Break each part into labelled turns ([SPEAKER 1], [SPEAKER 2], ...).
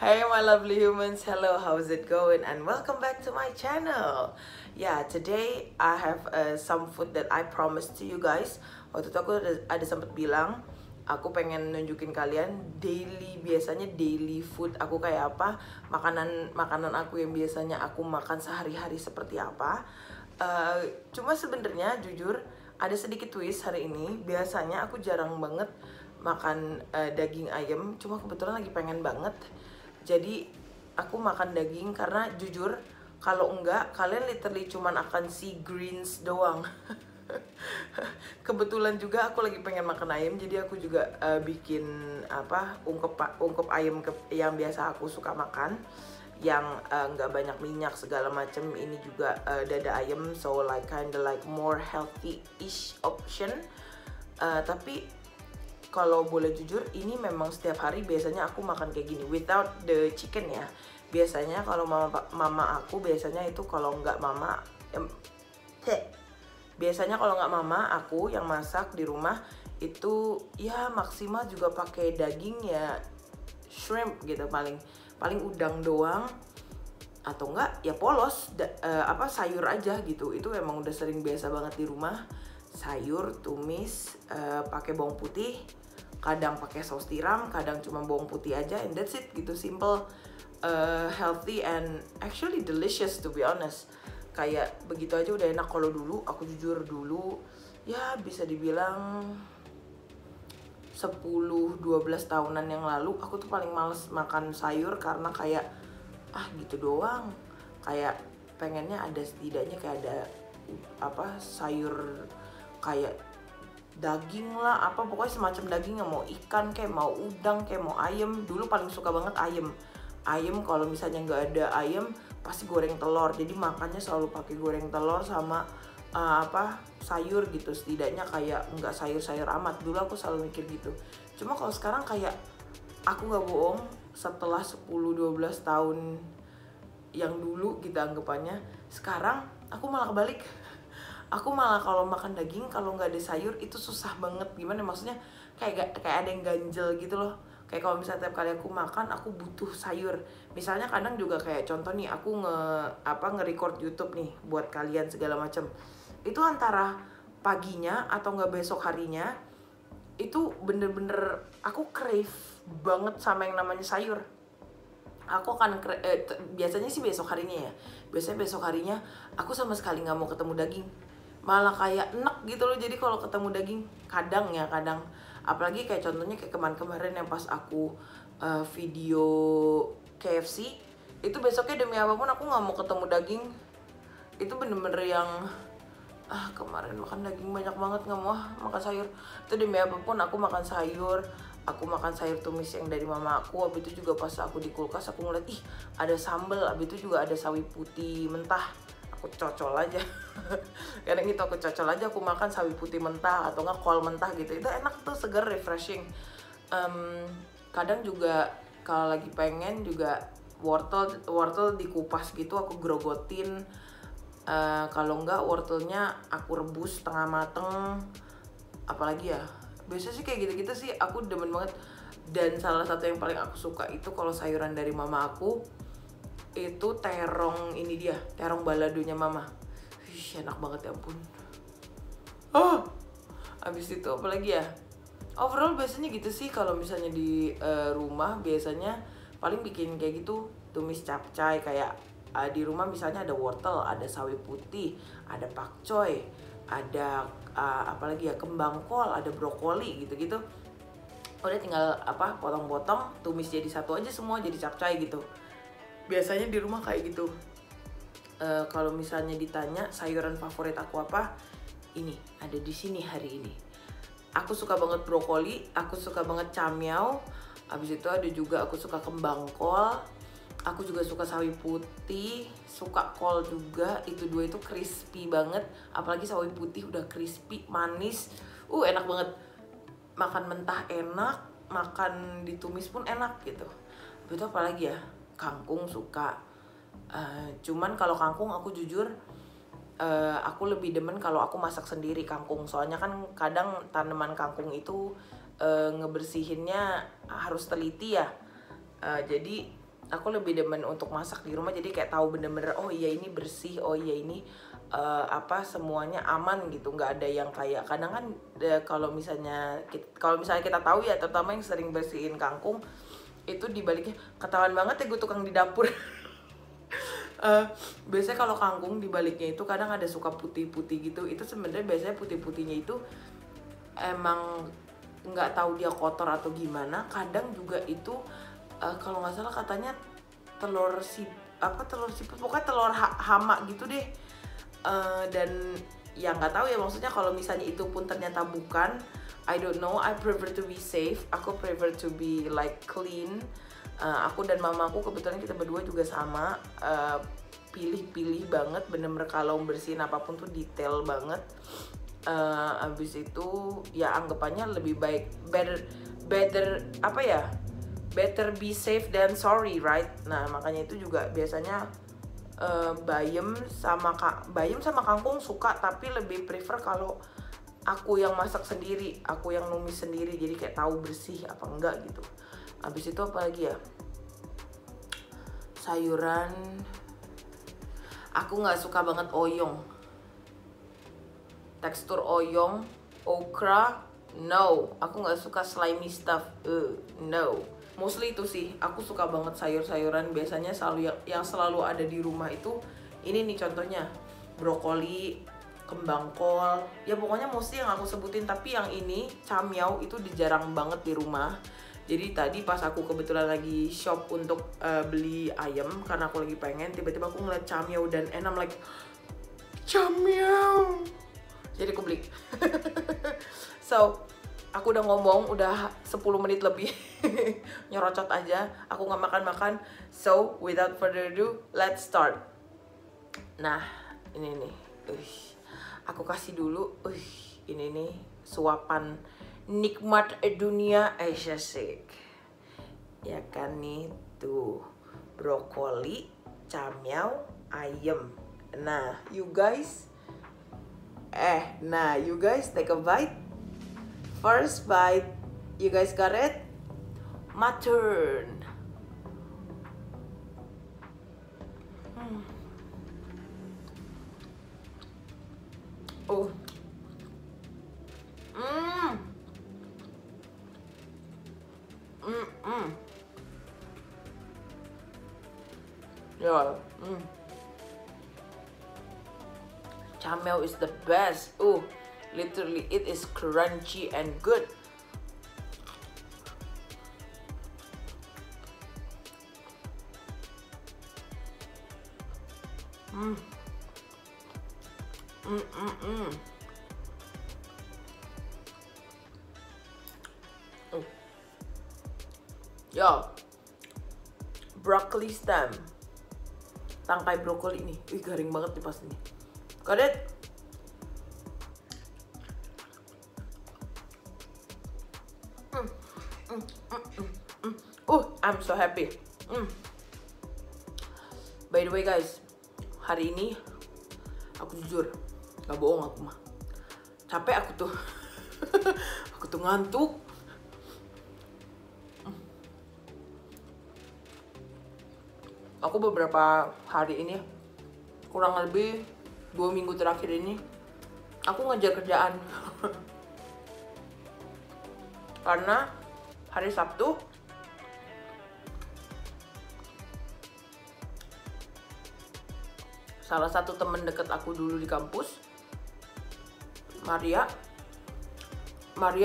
[SPEAKER 1] Hey my lovely humans, hello, how's it going? And welcome back to my channel. Yeah, today I have some food that I promised to you guys. Waktu itu aku ada sempat bilang, aku pengen nunjukin kalian biasanya daily food aku kayak apa, makanan aku yang biasanya aku makan sehari-hari seperti apa. Cuma sebenarnya jujur ada sedikit twist hari ini. Biasanya aku jarang banget makan daging ayam, cuma kebetulan lagi pengen banget. Jadi aku makan daging karena jujur kalau enggak kalian literally cuman akan see greens doang. Kebetulan juga aku lagi pengen makan ayam, jadi aku juga bikin ungkep ayam yang biasa aku suka makan, yang nggak banyak minyak segala macem. Ini juga dada ayam, so like kinda like more healthy-ish option. Tapi kalau boleh jujur, ini memang setiap hari biasanya aku makan kayak gini without the chicken ya. Biasanya kalau mama aku biasanya itu kalau nggak mama biasanya kalau nggak mama aku yang masak di rumah itu ya maksimal juga pakai daging ya, shrimp gitu, paling udang doang, atau enggak ya polos sayur aja gitu. Itu emang udah sering biasa banget di rumah. Sayur tumis pakai bawang putih, kadang pakai saus tiram, kadang cuma bawang putih aja, and that's it gitu. Simple, healthy and actually delicious to be honest. Kayak begitu aja udah enak. Kalau dulu aku jujur dulu ya bisa dibilang 10-12 tahunan yang lalu aku tuh paling males makan sayur karena kayak gitu doang. Kayak pengennya ada setidaknya kayak ada sayur kayak daging lah, pokoknya semacam daging, yang mau ikan kayak mau udang kayak mau ayam. Dulu paling suka banget ayam. Kalau misalnya nggak ada ayam pasti goreng telur, jadi makannya selalu pakai goreng telur sama sayur gitu, setidaknya kayak nggak sayur-sayur amat. Dulu aku selalu mikir gitu. Cuma kalau sekarang kayak aku nggak bohong, setelah 10-12 tahun yang dulu kita anggapannya, sekarang aku malah kebalik. Aku malah kalau makan daging kalau nggak ada sayur itu susah banget. Gimana maksudnya, kayak ada yang ganjel gitu loh. Kayak kalau misalnya tiap kali aku makan aku butuh sayur. Misalnya kadang juga kayak contoh nih, aku nge-record YouTube nih buat kalian segala macam. Itu antara paginya atau nggak besok harinya itu bener-bener aku crave banget sama yang namanya sayur. Aku akan biasanya sih besok harinya ya. Biasanya besok harinya aku sama sekali nggak mau ketemu daging, malah kayak enak gitu loh. Jadi kalau ketemu daging kadang apalagi kayak contohnya kayak kemarin yang pas aku video KFC itu, besoknya demi apapun aku nggak mau ketemu daging. Itu bener-bener yang kemarin makan daging banyak banget, nggak mau makan sayur. Itu demi apapun aku makan sayur. Aku makan sayur tumis yang dari mama aku. Habis itu juga pas aku di kulkas aku ngeliat ada sambal. Habis itu juga ada sawi putih mentah, aku cocol aja. Kadang gitu aku cocol aja, aku makan sawi putih mentah atau nggak kol mentah gitu. Itu enak tuh, segar, refreshing. Kadang juga kalau lagi pengen juga wortel dikupas gitu aku grogotin. Kalau enggak wortelnya aku rebus setengah mateng. Apalagi ya, biasanya sih kayak gitu-gitu sih aku demen banget. Dan salah satu yang paling aku suka itu kalau sayuran dari mama aku itu terong, ini dia terong baladonya mama. Enak banget ya ampun. Abis itu apalagi ya, overall biasanya gitu sih. Kalau misalnya di rumah biasanya paling bikin kayak gitu, tumis capcay. Kayak di rumah misalnya ada wortel, ada sawi putih, ada pakcoy, ada apalagi ya, kembang kol, ada brokoli gitu-gitu. Udah tinggal potong-potong, tumis jadi satu aja semua, jadi capcay gitu. Biasanya di rumah kayak gitu. Kalau misalnya ditanya sayuran favorit aku apa, ini ada di sini hari ini. Aku suka banget brokoli, aku suka banget camiao. Habis itu ada juga aku suka kembang kol. Aku juga suka sawi putih, suka kol juga. Itu dua itu crispy banget. Apalagi sawi putih udah crispy, manis. Enak banget. Makan mentah enak, makan ditumis pun enak gitu. Itu apalagi ya, kangkung suka. Cuman kalau kangkung aku jujur aku lebih demen kalau aku masak sendiri kangkung. Soalnya kan kadang tanaman kangkung itu ngebersihinnya harus teliti ya. Jadi aku lebih demen untuk masak di rumah, jadi kayak tahu bener-bener oh iya ini bersih, oh iya ini semuanya aman gitu, nggak ada yang kayak kadang kan kalau misalnya kita tahu ya, terutama yang sering bersihin kangkung itu dibaliknya ketahuan banget ya gue tukang di dapur. Biasanya kalau kangkung dibaliknya itu kadang ada suka putih-putih gitu, itu sebenarnya biasanya putih-putihnya itu emang nggak tahu dia kotor atau gimana. Kadang juga itu kalau nggak salah katanya telur siput, pokoknya telur hama gitu deh. Dan ya nggak tahu ya, maksudnya kalau misalnya itu pun ternyata bukan, I don't know. I prefer to be safe, aku prefer to be like clean. Aku dan mamaku kebetulan kita berdua juga sama, pilih-pilih banget, bener-bener kalau bersihin apapun tuh detail banget. Abis itu ya anggapannya lebih baik, better apa ya, better be safe than sorry, right? Nah makanya itu juga biasanya bayam sama kangkung suka, tapi lebih prefer kalau aku yang masak sendiri, aku yang numis sendiri, jadi kayak tahu bersih apa enggak gitu. Habis itu apa lagi ya, sayuran aku nggak suka banget oyong, tekstur oyong, okra, no, aku nggak suka slimy stuff, no. Mostly itu sih, aku suka banget sayur-sayuran. Biasanya selalu yang selalu ada di rumah itu ini nih contohnya, brokoli, kembang kol, ya pokoknya mostly yang aku sebutin. Tapi yang ini camyao itu jarang banget di rumah. Jadi tadi pas aku kebetulan lagi shop untuk beli ayam karena aku lagi pengen, tiba-tiba aku ngeliat camyao dan I'm like, camyao, jadi aku beli. So aku udah ngomong udah 10 menit lebih. Nyorocot aja, aku nggak makan-makan. So without further ado, let's start. Nah ini nih, aku kasih dulu, ini nih suapan nikmat dunia Asyik. Ya kan nih, tuh brokoli, camyao, ayam. Nah you guys take a bite. First bite, you guys got it? My turn. Oh. Yeah. Camyao is the best. Literally it is crunchy and good. Yo, broccoli stem, tangkai brokoli ini, garing banget nih pas ini. Got it? I'm so happy. By the way guys, hari ini aku jujur, gak bohong aku mah, capek aku tuh. Aku tuh ngantuk. Aku beberapa hari ini, kurang lebih 2 minggu terakhir ini, aku ngejar kerjaan. Karena hari Sabtu salah satu temen deket aku dulu di kampus, Maria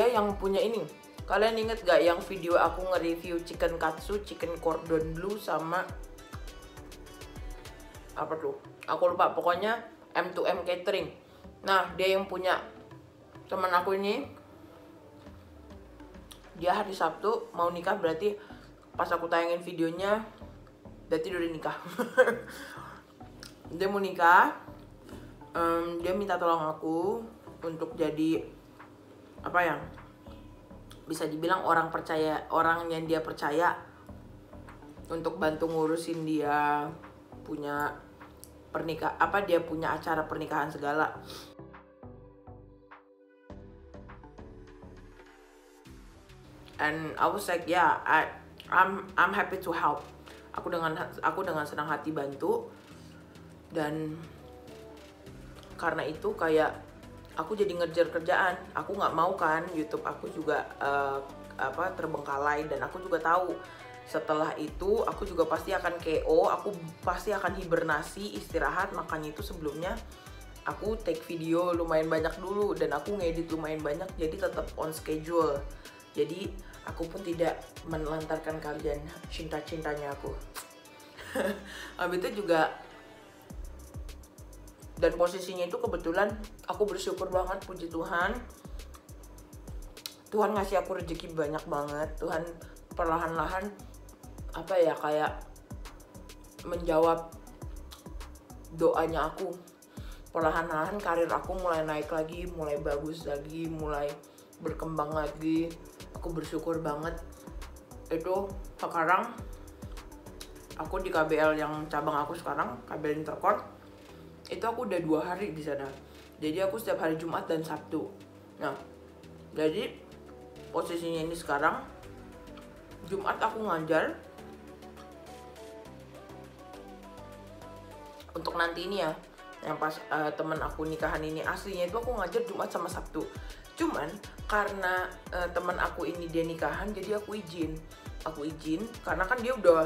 [SPEAKER 1] yang punya ini. Kalian inget gak yang video aku nge-review chicken katsu, chicken cordon bleu, sama apa tuh, aku lupa, pokoknya M2M Catering. Nah dia yang punya, teman aku ini, dia hari Sabtu mau nikah, berarti pas aku tayangin videonya berarti udah nikah. Dia mau nikah, dia minta tolong aku untuk jadi apa ya, bisa dibilang orang yang dia percaya, untuk bantu ngurusin dia punya dia punya acara pernikahan segala. And I was like, yeah, I'm happy to help. Aku dengan senang hati bantu. Dan karena itu kayak aku jadi ngejar kerjaan. Aku nggak mau kan YouTube aku juga terbengkalai. Dan aku juga tahu setelah itu aku juga pasti akan KO. Aku pasti akan hibernasi, istirahat. Makanya itu sebelumnya aku take video lumayan banyak dulu dan aku ngedit lumayan banyak, jadi tetap on schedule. Jadi aku pun tidak menelantarkan kalian cinta-cintanya aku. Habis itu juga, dan posisinya itu kebetulan aku bersyukur banget, puji Tuhan. Tuhan ngasih aku rezeki banyak banget. Tuhan perlahan-lahan kayak menjawab doanya aku. Perlahan-lahan karir aku mulai naik lagi, mulai bagus lagi, mulai berkembang lagi. Aku bersyukur banget. Itu sekarang aku di KBL yang cabang aku sekarang, KBL Intercon, itu aku udah 2 hari di sana. Jadi aku setiap hari Jumat dan Sabtu. Nah, jadi posisinya ini sekarang Jumat aku ngajar. Untuk nanti ini ya, yang pas temen aku nikahan ini, aslinya itu aku ngajar Jumat sama Sabtu. Cuman karena temen aku ini dia nikahan, jadi aku izin karena kan dia udah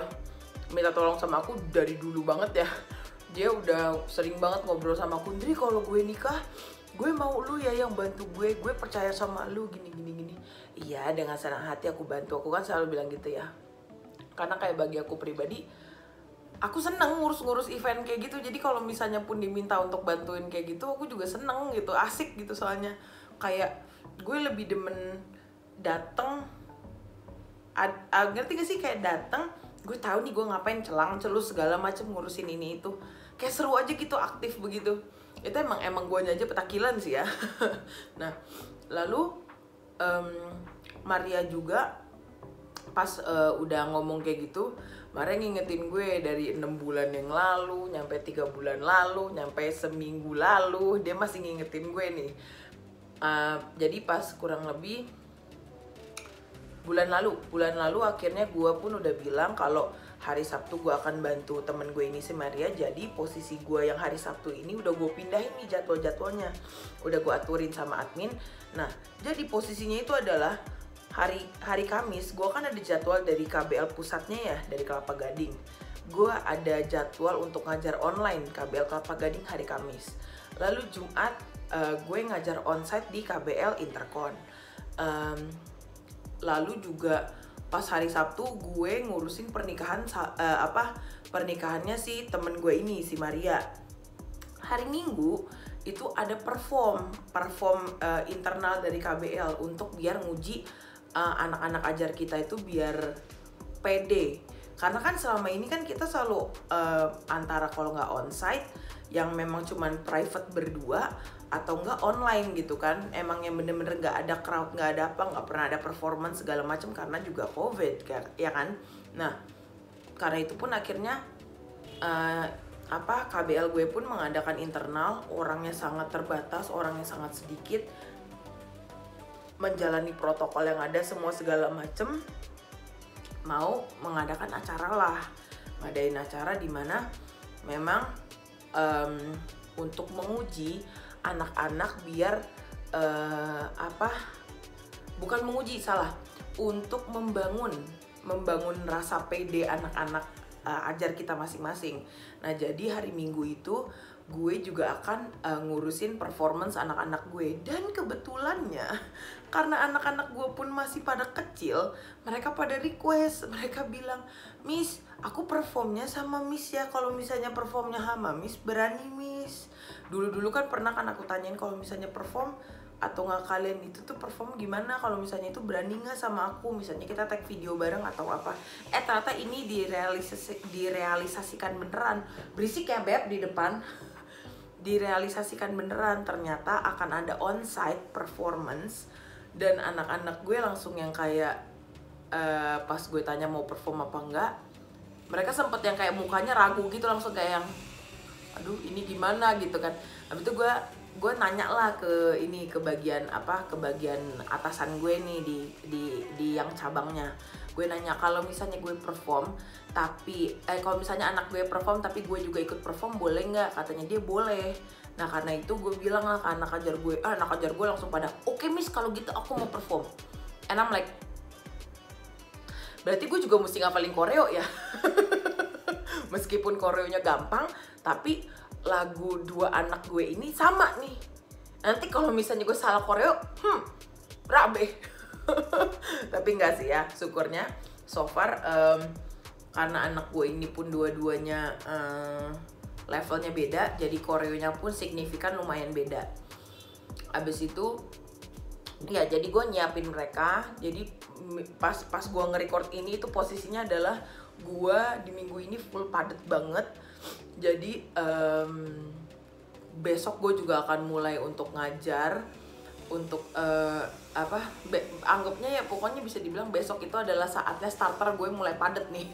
[SPEAKER 1] minta tolong sama aku dari dulu banget ya. Dia udah sering banget ngobrol sama aku, "Ndri, kalau gue nikah, gue mau lu ya yang bantu gue percaya sama lu gini." Iya, dengan senang hati aku bantu. Aku kan selalu bilang gitu ya, karena kayak bagi aku pribadi, aku seneng ngurus-ngurus event kayak gitu. Jadi kalau misalnya pun diminta untuk bantuin kayak gitu, aku juga seneng gitu, asik gitu. Soalnya kayak gue lebih demen dateng, ngerti gak sih, kayak dateng, gue tahu nih gue ngapain, celus segala macem, ngurusin ini itu, kayak seru aja gitu, aktif begitu. Itu emang gue aja petakilan sih ya. Nah, lalu Maria juga pas udah ngomong kayak gitu, Maria ngingetin gue dari 6 bulan yang lalu, nyampe 3 bulan lalu, nyampe seminggu lalu, dia masih ngingetin gue nih. Jadi pas kurang lebih bulan lalu akhirnya gue pun udah bilang kalau hari Sabtu gue akan bantu temen gue ini si Maria. Jadi posisi gue yang hari Sabtu ini udah gue pindahin nih jadwal-jadwalnya, udah gue aturin sama admin. Nah, jadi posisinya itu adalah hari Kamis. Gue kan ada jadwal dari KBL pusatnya ya, dari Kelapa Gading. Gue ada jadwal untuk ngajar online KBL Kelapa Gading hari Kamis. Lalu Jumat gue ngajar onsite di KBL Intercon. Lalu juga pas hari Sabtu gue ngurusin pernikahannya si temen gue ini, si Maria. Hari Minggu itu ada perform internal dari KBL untuk biar nguji anak-anak ajar kita itu biar pede. Karena kan selama ini kan kita selalu antara kalau nggak onsite yang memang cuman private berdua, atau enggak online gitu kan. Emang yang bener-bener nggak ada crowd, nggak ada apa, nggak pernah ada performance segala macam karena juga COVID ya kan. Nah, karena itu pun akhirnya KBL gue pun mengadakan internal. Orangnya sangat terbatas, orangnya sangat sedikit, menjalani protokol yang ada semua segala macem. Mau mengadakan acara lah, ngadain acara di mana memang untuk menguji anak-anak biar bukan menguji, salah, untuk membangun rasa pede anak-anak ajar kita masing-masing. Nah, jadi hari Minggu itu gue juga akan ngurusin performance anak-anak gue. Dan kebetulannya karena anak-anak gue pun masih pada kecil, mereka pada request, mereka bilang, "Miss, aku performnya sama Miss ya. Kalau misalnya performnya sama Miss, berani Miss." Dulu kan pernah kan aku tanyain kalau misalnya perform atau nggak kalian itu tuh perform gimana, kalau misalnya itu berani nggak sama aku, misalnya kita tag video bareng atau apa. Ternyata ini direalisasikan beneran. Berisik ya Beb di depan. Direalisasikan beneran, ternyata akan ada onsite performance. Dan anak-anak gue langsung yang kayak pas gue tanya mau perform apa enggak, mereka sempet yang kayak mukanya ragu gitu, langsung kayak yang aduh ini gimana gitu kan. Habis itu gue gue nanya lah ke ini, ke bagian apa, ke bagian atasan gue nih di yang cabangnya. Gue nanya, kalau misalnya gue perform tapi kalau misalnya anak gue perform tapi gue juga ikut perform boleh nggak? Katanya dia boleh. Nah karena itu gue bilang lah ke anak ajar gue langsung pada oke miss, kalau gitu aku mau perform. And I'm like, berarti gue juga mesti ngapalin koreo ya. Meskipun koreonya gampang, tapi lagu dua anak gue ini sama nih. Nanti kalau misalnya gue salah koreo, rabe. Tapi enggak sih ya, syukurnya so far karena anak gue ini pun dua-duanya levelnya beda, jadi koreonya pun signifikan lumayan beda. Abis itu ya jadi gue nyiapin mereka. Jadi pas gue nge-record ini itu posisinya adalah gue di minggu ini full padet banget. Jadi besok gue juga akan mulai untuk ngajar, untuk anggapnya ya pokoknya bisa dibilang besok itu adalah saatnya starter gue mulai padet nih.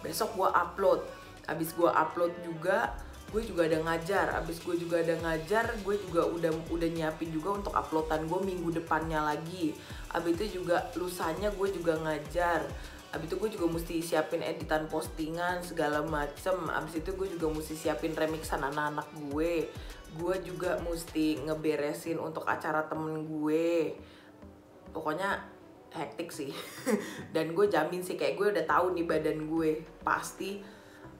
[SPEAKER 1] Besok gue upload, abis gue upload juga gue juga ada ngajar, abis gue juga ada ngajar gue juga udah nyiapin juga untuk uploadan gue minggu depannya lagi. Abis itu juga lusanya gue juga ngajar. Abis itu gue juga mesti siapin editan postingan segala macem. Abis itu gue juga mesti siapin remixan anak-anak gue. Gue juga mesti ngeberesin untuk acara temen gue. Pokoknya hektik sih. Dan gue jamin sih kayak gue udah tahu nih badan gue pasti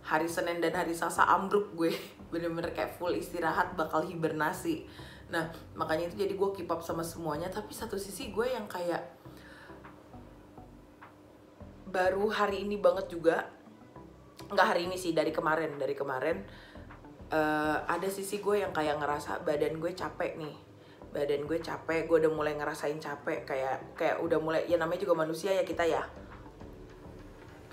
[SPEAKER 1] hari Senin dan hari Selasa ambruk gue. Bener-bener kayak full istirahat, bakal hibernasi. Nah makanya itu jadi gue keep up sama semuanya. Tapi satu sisi gue yang kayak baru hari ini banget juga, nggak hari ini sih, dari kemarin ada sisi gue yang kayak ngerasa badan gue capek nih. Badan gue capek, gue udah mulai ngerasain capek, kayak udah mulai, ya namanya juga manusia ya kita ya.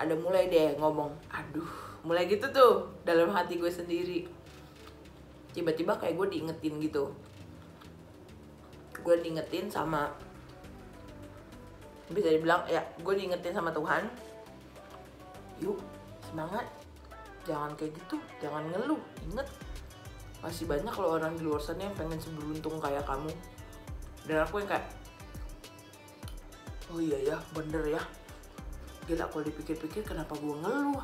[SPEAKER 1] Ada mulai deh ngomong, aduh, mulai gitu tuh dalam hati gue sendiri. Tiba-tiba kayak gue diingetin gitu. Gue diingetin sama, bisa dibilang ya gue diingetin sama Tuhan, yuk semangat, jangan kayak gitu, jangan ngeluh, inget masih banyak loh orang di luar sana yang pengen seberuntung kayak kamu. Dan aku yang kayak, oh iya ya, bener ya, gila kalau dipikir-pikir kenapa gue ngeluh.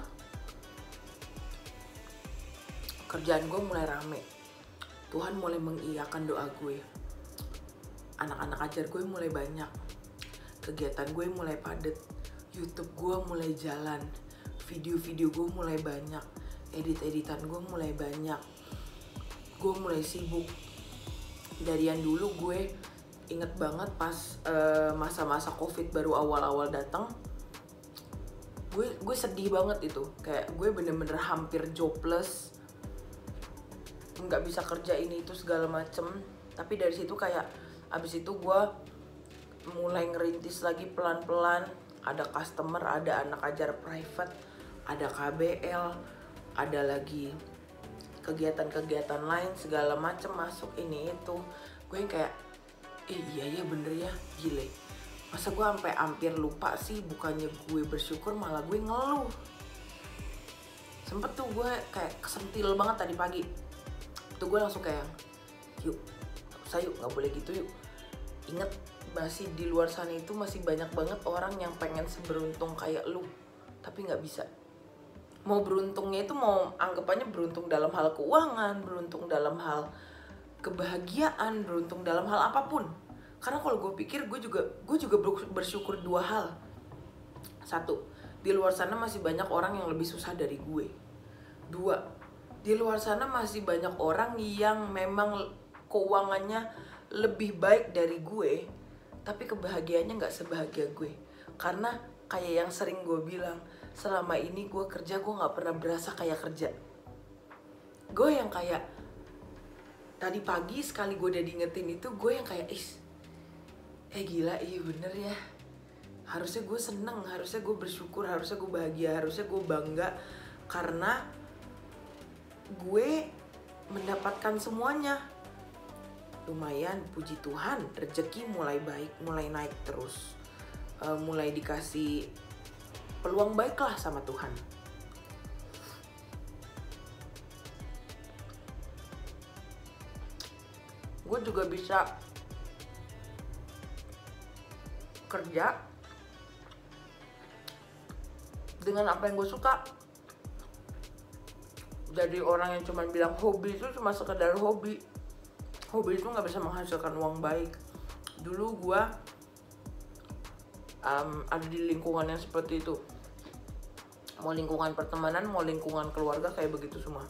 [SPEAKER 1] Kerjaan gue mulai rame, Tuhan mulai mengiyakan doa gue, anak-anak ajar gue mulai banyak, kegiatan gue mulai padet, YouTube gue mulai jalan, video-video gue mulai banyak, edit-editan gue mulai banyak, gue mulai sibuk. Dari yang dulu gue inget banget pas masa-masa COVID baru awal-awal datang, gue sedih banget itu, kayak gue bener-bener hampir jobless, nggak bisa kerja ini itu segala macem. Tapi dari situ kayak abis itu gue mulai ngerintis lagi pelan-pelan. Ada customer, ada anak ajar private, ada KBL, ada lagi kegiatan-kegiatan lain segala macem masuk ini itu. Gue yang kayak, iya ya bener ya, gile. Masa gue sampai hampir lupa sih, bukannya gue bersyukur malah gue ngeluh. Sempet tuh gue kayak kesentil banget tadi pagi. Tuh gue langsung kayak, yuk, sayuk nggak boleh gitu yuk. Ingat, masih di luar sana itu masih banyak banget orang yang pengen seberuntung kayak lu, tapi nggak bisa. Mau beruntungnya itu mau anggapannya beruntung dalam hal keuangan, beruntung dalam hal kebahagiaan, beruntung dalam hal apapun. Karena kalau gue pikir gue juga bersyukur dua hal. Satu, di luar sana masih banyak orang yang lebih susah dari gue. Dua, di luar sana masih banyak orang yang memang keuangannya lebih baik dari gue, tapi kebahagiaannya nggak sebahagia gue. Karena kayak yang sering gue bilang, selama ini gue kerja gue nggak pernah berasa kayak kerja. Gue yang kayak tadi pagi sekali gue udah diingetin itu, gue yang kayak gila, iya bener ya. Harusnya gue seneng, harusnya gue bersyukur, harusnya gue bahagia, harusnya gue bangga karena gue mendapatkan semuanya. Lumayan, puji Tuhan, rezeki mulai baik, mulai naik terus, mulai dikasih peluang baik lah sama Tuhan. gue juga bisa kerja dengan apa yang gue suka. Jadi orang yang cuma bilang hobi itu cuma sekedar hobi. Hobi itu nggak bisa menghasilkan uang baik. Dulu gue ada di lingkungan yang seperti itu. Mau lingkungan pertemanan, mau lingkungan keluarga, kayak begitu semua.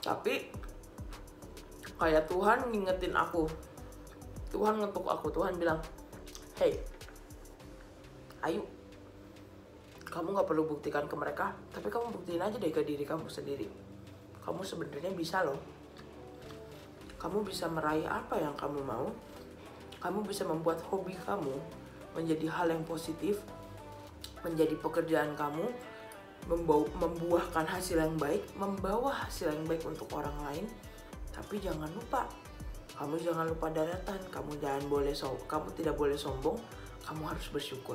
[SPEAKER 1] Tapi kayak Tuhan ngingetin aku, Tuhan ngetuk aku, Tuhan bilang, hey, ayo, kamu gak perlu buktikan ke mereka, tapi kamu buktiin aja deh ke diri kamu sendiri. Kamu sebenarnya bisa loh. Kamu bisa meraih apa yang kamu mau. Kamu bisa membuat hobi kamu menjadi hal yang positif, menjadi pekerjaan kamu, membuahkan hasil yang baik, membawa hasil yang baik untuk orang lain. Tapi jangan lupa, kamu jangan lupa daratan. Kamu tidak boleh sombong. Kamu harus bersyukur.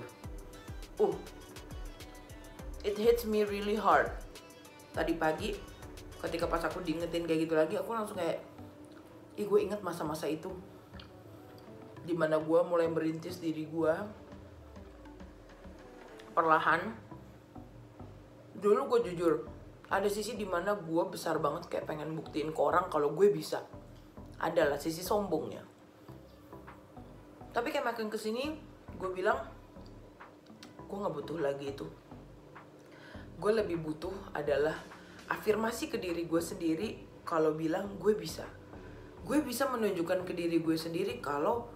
[SPEAKER 1] It hits me really hard. Tadi pagi ketika pas aku diingetin kayak gitu lagi, aku langsung kayak, gue inget masa-masa itu dimana gue mulai merintis diri gue perlahan. Dulu gue jujur, ada sisi dimana gue besar banget kayak pengen buktiin ke orang kalau gue bisa. Adalah sisi sombongnya. Tapi kayak makin kesini, gue bilang, gue gak butuh lagi itu. Gue lebih butuh adalah afirmasi ke diri gue sendiri kalau bilang gue bisa. Gue bisa menunjukkan ke diri gue sendiri kalau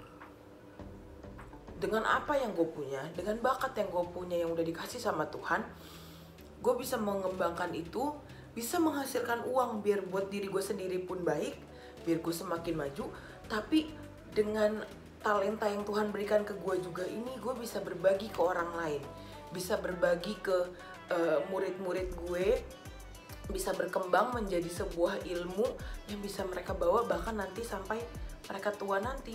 [SPEAKER 1] dengan apa yang gue punya, dengan bakat yang gue punya yang udah dikasih sama Tuhan, gue bisa mengembangkan itu, bisa menghasilkan uang biar buat diri gue sendiri pun baik, biar gue semakin maju. Tapi dengan talenta yang Tuhan berikan ke gue juga ini, gue bisa berbagi ke orang lain, bisa berbagi ke murid-murid gue, bisa berkembang menjadi sebuah ilmu yang bisa mereka bawa bahkan nanti sampai mereka tua nanti.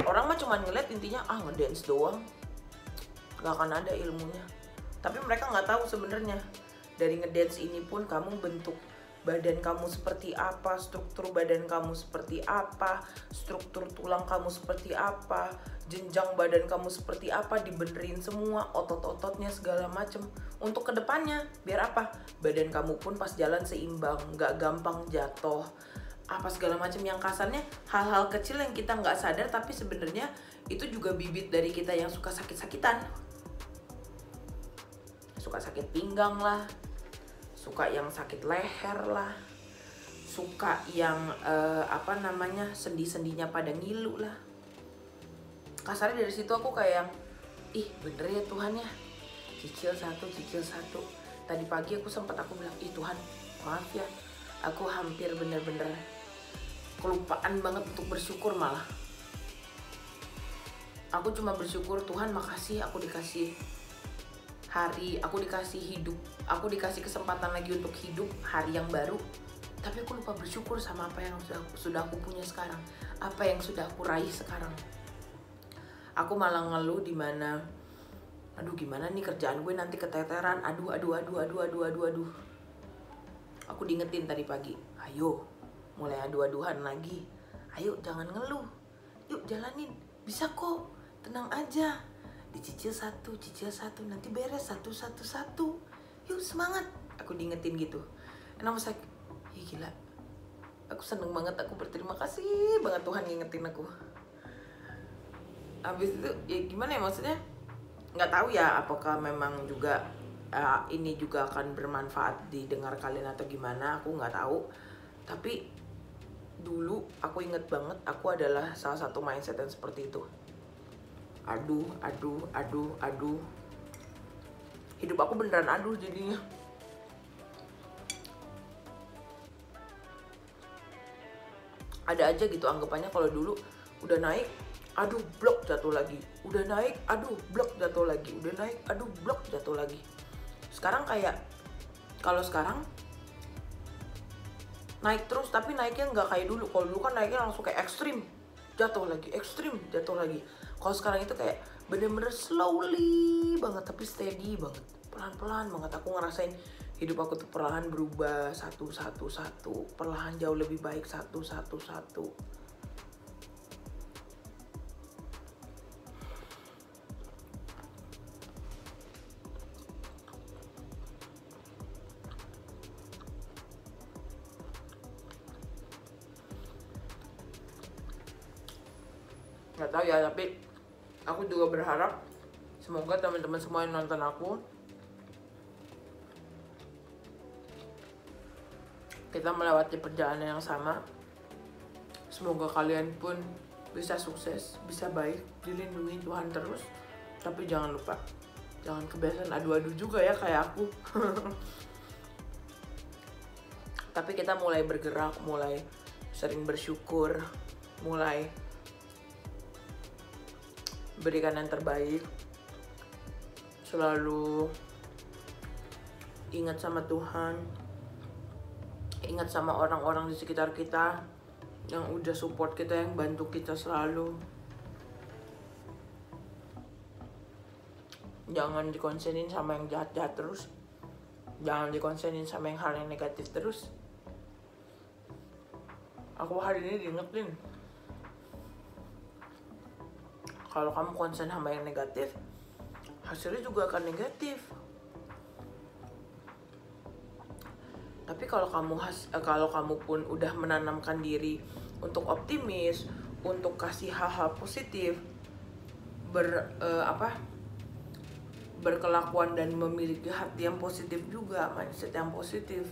[SPEAKER 1] Orang mah cuma ngeliat intinya ngedance doang, gak akan ada ilmunya. Tapi mereka nggak tahu sebenarnya dari ngedance ini pun kamu bentuk badan kamu seperti apa, struktur badan kamu seperti apa, struktur tulang kamu seperti apa, jenjang badan kamu seperti apa, dibenerin semua, otot-ototnya segala macem. Untuk kedepannya, biar apa? Badan kamu pun pas jalan seimbang, gak gampang jatuh, apa segala macam. Yang kasarnya hal-hal kecil yang kita nggak sadar, tapi sebenarnya itu juga bibit dari kita yang suka sakit-sakitan. Suka sakit pinggang lah, suka yang sakit leher lah, suka yang sendi-sendinya pada ngilu lah. Kasarnya dari situ aku kayak yang, bener ya Tuhan ya, cicil satu. Tadi pagi aku bilang, Tuhan maaf ya, aku hampir bener-bener kelupaan banget untuk bersyukur. Malah aku cuma bersyukur, Tuhan makasih aku dikasih hari, aku dikasih hidup, aku dikasih kesempatan lagi untuk hidup hari yang baru. Tapi aku lupa bersyukur sama apa yang sudah aku punya sekarang, apa yang sudah aku raih sekarang. Aku malah ngeluh dimana, gimana nih kerjaan gue nanti keteteran, aduh. Aku diingetin tadi pagi, ayo mulai adu-aduhan lagi, ayo jangan ngeluh, yuk jalanin, bisa kok, tenang aja, dicicil satu, nanti beres satu, yuk semangat. Aku diingetin gitu, and I was like, gila, aku seneng banget, aku berterima kasih banget Tuhan ngingetin aku. Abis itu ya gimana ya, maksudnya nggak tahu ya apakah memang juga ini juga akan bermanfaat didengar kalian atau gimana, aku nggak tahu. Tapi dulu aku inget banget aku adalah salah satu mindset yang seperti itu. Aduh. Hidup aku beneran aduh jadinya. Ada aja gitu anggapannya kalau dulu udah naik, aduh blok jatuh lagi. Udah naik, aduh blok jatuh lagi. Udah naik, aduh blok jatuh lagi. Sekarang kayak, kalau sekarang naik terus, tapi naiknya nggak kayak dulu. Kalau dulu kan naiknya langsung kayak ekstrim, jatuh lagi. Kalau sekarang itu kayak bener-bener slowly banget, tapi steady banget, pelan-pelan banget. Aku ngerasain hidup aku tuh perlahan berubah satu, perlahan jauh lebih baik satu. Nggak tahu ya, tapi aku juga berharap semoga teman-teman semua yang nonton aku, kita melewati perjalanan yang sama. Semoga kalian pun bisa sukses, bisa baik, dilindungi Tuhan terus. Tapi jangan lupa, jangan kebiasaan adu-adu juga ya kayak aku. Tapi kita mulai bergerak, mulai sering bersyukur, mulai berikan yang terbaik. Selalu ingat sama Tuhan, ingat sama orang-orang di sekitar kita yang udah support kita, yang bantu kita selalu. Jangan dikonsenin sama yang jahat-jahat terus, jangan dikonsenin sama yang hal yang negatif terus. Aku hari ini diingetin, kalau kamu konsen sama yang negatif, hasilnya juga akan negatif. Tapi kalau kamu pun udah menanamkan diri untuk optimis, untuk kasih hal-hal positif, berkelakuan dan memiliki hati yang positif juga, mindset yang positif,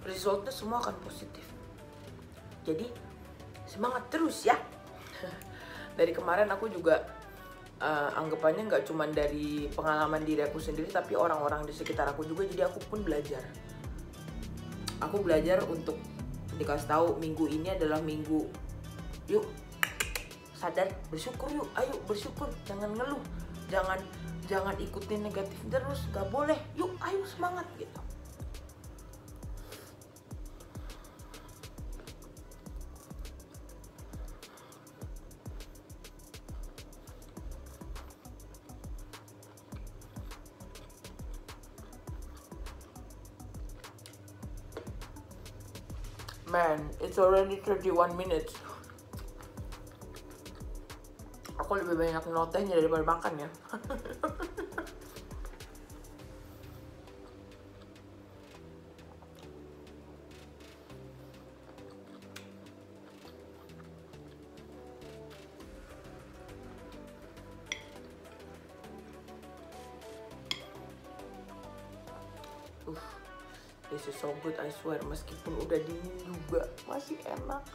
[SPEAKER 1] resultnya semua akan positif. Jadi semangat terus ya. Dari kemarin aku juga anggapannya nggak cuma dari pengalaman diri aku sendiri, tapi orang-orang di sekitar aku juga. Jadi aku pun belajar. Aku belajar untuk dikasih tahu minggu ini adalah minggu, yuk sadar, bersyukur yuk, ayo bersyukur, jangan ngeluh, jangan ikutin negatif terus, nggak boleh, yuk ayo semangat gitu. Man, it's already 31 minutes. Aku lebih banyak notehnya daripada makan ya. This is so good, I swear. Meskipun udah dingin juga masih enak.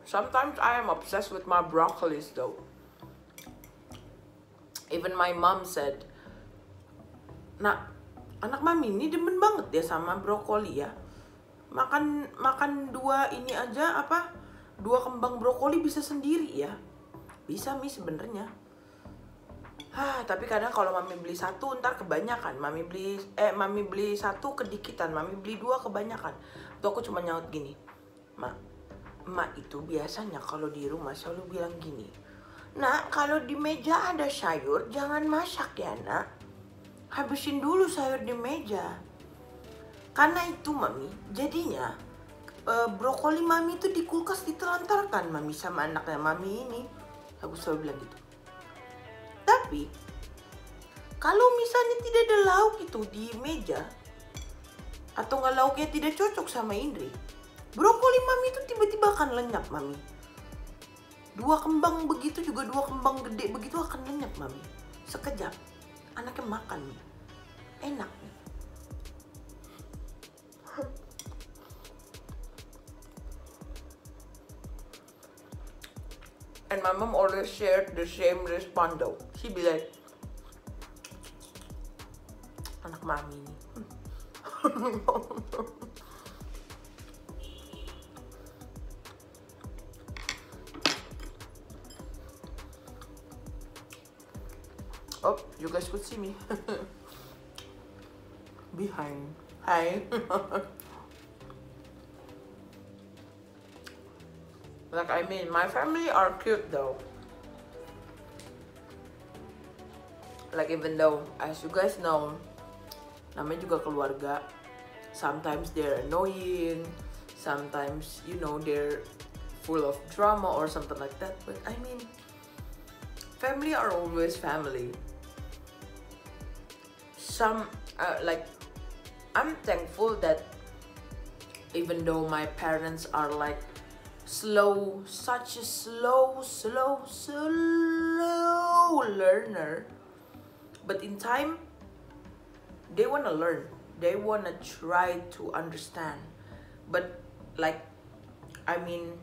[SPEAKER 1] Sometimes I am obsessed with my broccolis though. Even my mom said, "Nak, anak mami ini demen banget ya sama brokoli ya. Makan dua ini aja dua kembang brokoli bisa sendiri ya." Bisa mi sebenarnya. Tapi kadang kalau mami beli satu ntar kebanyakan. Mami beli satu kedikitan, mami beli dua kebanyakan. Tuh aku cuma nyaut gini, Mak itu biasanya kalau di rumah selalu bilang gini, "Nak, kalau di meja ada sayur, jangan masak ya nak. Habisin dulu sayur di meja." Karena itu mami, jadinya brokoli mami itu di kulkas ditelantarkan mami sama anaknya mami ini. Aku selalu bilang gitu. Tapi, kalau misalnya tidak ada lauk itu di meja, atau nggak lauknya tidak cocok sama Indri, brokoli mami itu tiba-tiba akan lenyap mami. Dua kembang begitu juga, dua kembang gede begitu akan lenyap mami. Sekejap, anaknya makan nih. Enak nih. And my mom always shared the same response though. She be like, anak mami nih. Oh, you guys could see me behind. Hi. Like, I mean, my family are cute though. Like, even though, as you guys know, namanya juga keluarga, sometimes they're annoying, sometimes, you know, they're full of drama or something like that. But I mean, family are always family. Like, I'm thankful that even though my parents are like such a slow learner, but in time, they wanna learn, they wanna try to understand. But like, I mean,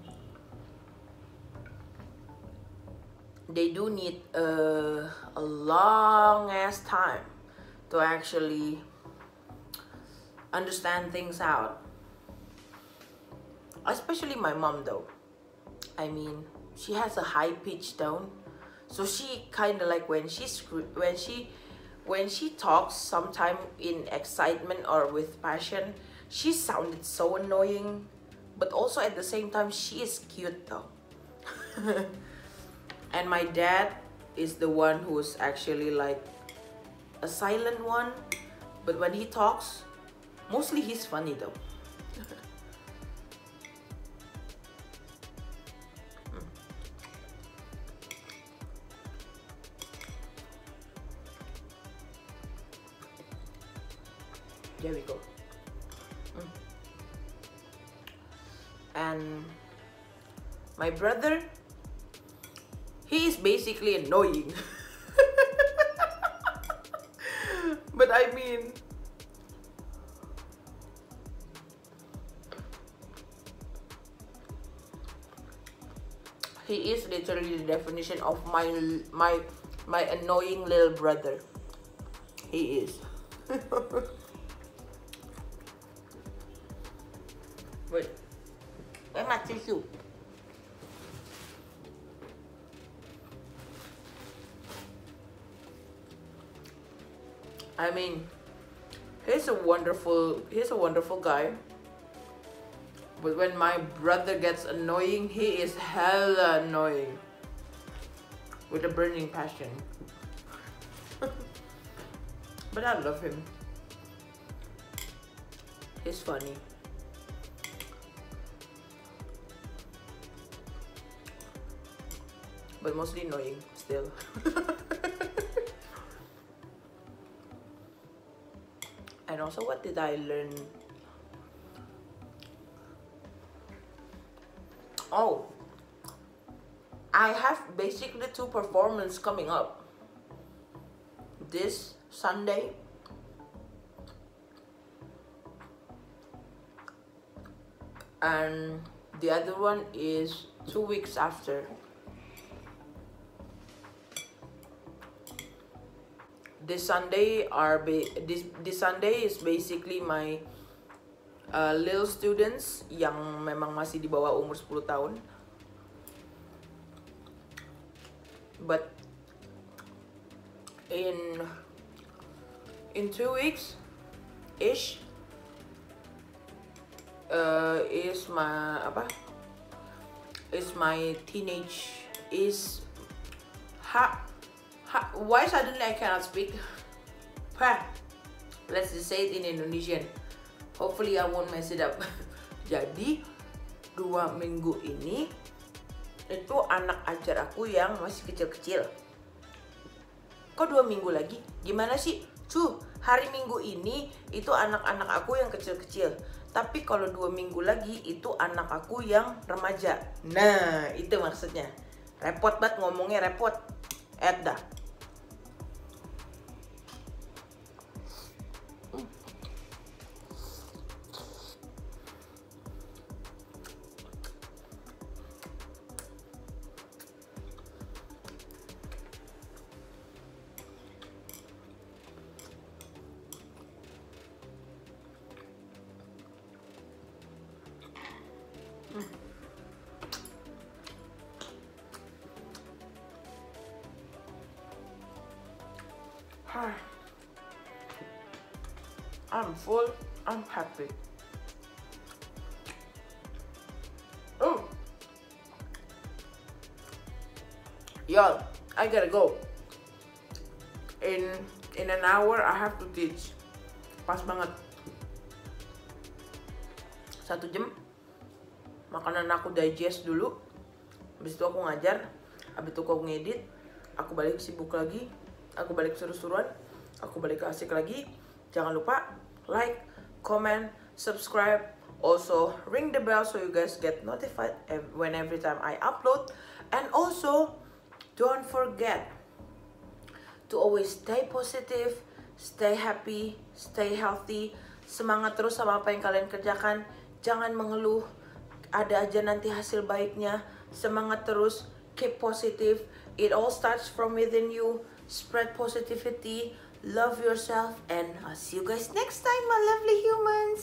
[SPEAKER 1] they do need a long ass time to actually understand things out. Especially my mom though. I mean, she has a high pitched tone, so she kind of like when she talks, sometime in excitement or with passion, she sounded so annoying, but also at the same time she is cute though. And my dad is the one who's actually like a silent one, but when he talks, mostly he's funny though. There we go. And my brother, he is basically annoying. But I mean, he is literally the definition of my annoying little brother. He is. Wait, where's my tissue? I mean, he's a wonderful guy. But when my brother gets annoying, he is hella annoying. With a burning passion. But I love him. He's funny. But mostly annoying still. And also, what did I learn? Oh, I have basically 2 performances coming up. This Sunday and the other one is 2 weeks after. This Sunday this Sunday is basically my little students yang memang masih di bawah umur 10 tahun. But in 2 weeks ish is my teenage why suddenly I cannot speak? Let's just say it in Indonesian. Hopefully I won't mess it up. Jadi 2 minggu ini itu anak ajar aku yang masih kecil-kecil. Kok 2 minggu lagi? Gimana sih? Hari Minggu ini itu anak-anak aku yang kecil-kecil. Tapi kalau 2 minggu lagi itu anak aku yang remaja. Nah, itu maksudnya. Repot banget ngomongnya, repot. Dah. I'm full, I'm happy. Oh, y'all, I gotta go. In an hour I have to teach. Pas banget. 1 jam makanan aku digest dulu, habis itu aku ngajar, habis itu aku ngedit, aku balik sibuk lagi, aku balik seru-seruan, aku balik asik lagi. Jangan lupa like, comment, subscribe, also ring the bell so you guys get notified every time I upload. And also don't forget to always stay positive, stay happy, stay healthy. Semangat terus sama apa yang kalian kerjakan. Jangan mengeluh, ada aja nanti hasil baiknya. Semangat terus, keep positive. It all starts from within you. Spread positivity, love yourself, and I'll see you guys next time, my lovely humans.